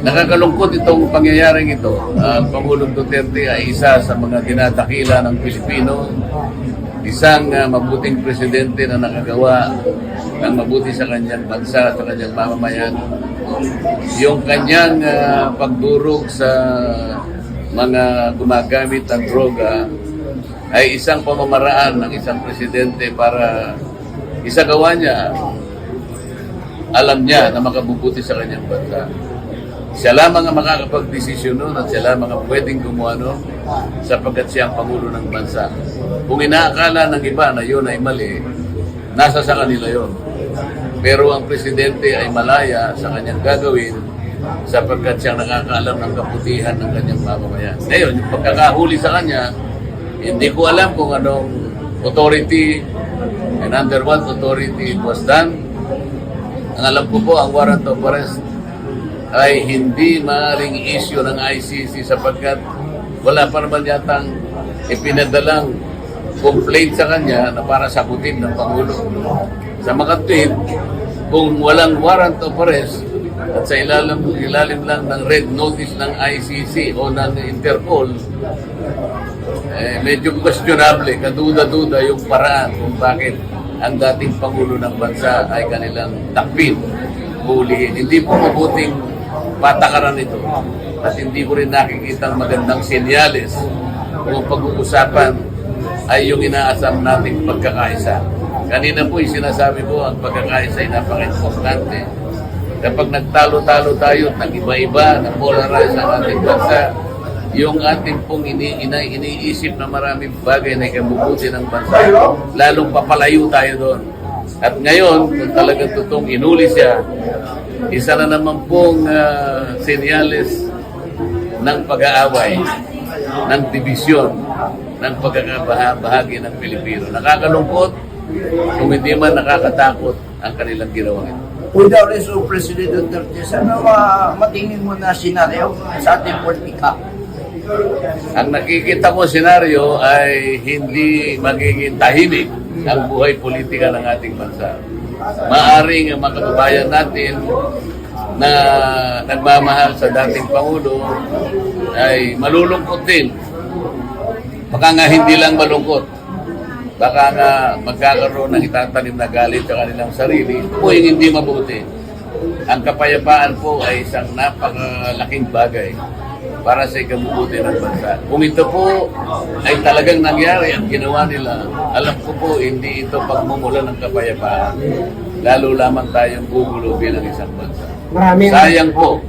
Nakakalungkot itong pangyayaring ito. Pangulong Duterte ay isa sa mga dinadakila ng Pilipino, isang mabuting presidente na nakagawa ng mabuti sa kanyang bansa, sa kanyang mamamayan. Yung kanyang pagdurog sa mga gumagamit ng droga ay isang pamamaraan ng isang presidente para isagawa niya, alam niya na makabubuti sa kanyang bansa. Siya lamang ang makakapag-desisyon nun at siya lamang ang pwedeng gumawa nun sapagkat siya ang Pangulo ng bansa. Kung inaakala ng iba na yun ay mali, nasa sa kanila yun. Pero ang presidente ay malaya sa kanyang gagawin sapagkat siya nakakaalam ng kabutihan ng kanyang mamamayan. Ngayon, yung pagkakahuli sa kanya, hindi ko alam kung anong authority and under what authority it was done. Ang alam ko po, ang warrant of arrest ay hindi maaaring issue ng ICC sapagkat wala pa naman yatang ipinadalang complaint sa kanya na para sagutin ng Pangulo. Sa makatwid, kung walang warrant of arrest at sa ilalim lang ng red notice ng ICC o ng Interpol, medyo questionable, kaduda-duda yung paraan kung bakit ang dating Pangulo ng bansa ay kanilang takpin, hulihin. Hindi po mabuting patakaran ito at hindi ko rin nakikita magandang senyales kung pag-uusapan ay yung inaasam nating pagkakaisa. Kanina po sinasabi ko ang pagkakaisa ay napaka-importante. Kapag nagtalo-talo tayo at nag-iba-iba, na-polarize ang ating bansa, yung ating pong iniisip na maraming bagay na ikabubuti ng bansa, lalong papalayo tayo doon. At ngayon, kung talagang totoong inuli siya, isa na naman pong senyales ng pag-aaway, ng dibisyon, ng pagkakabahagi ng Pilipino. Nakakalungkot, kung hindi man nakakatakot ang kanilang ginawa ito. With the arrest of President Duterte, ano matingin mo na senaryo sa ating politika? Ang nakikita ko senaryo ay hindi magiging tahimik ang buhay politika ng ating bansa. Maaring ang mga kababayan natin na nagmamahal sa dating Pangulo ay malulungkot din. Baka nga hindi lang malungkot. Baka nga magkakaroon ng itatanim na galit sa kanilang sarili o hindi mabuti. Ang kapayapaan po ay isang napakalaking bagay para sa ikabubuti ng bansa. Kung ito po ay talagang nangyari at ginawa nila, alam ko po hindi ito pagmumula ng kapayapaan. Lalo lamang tayong gugulo bilang isang bansa. Sayang po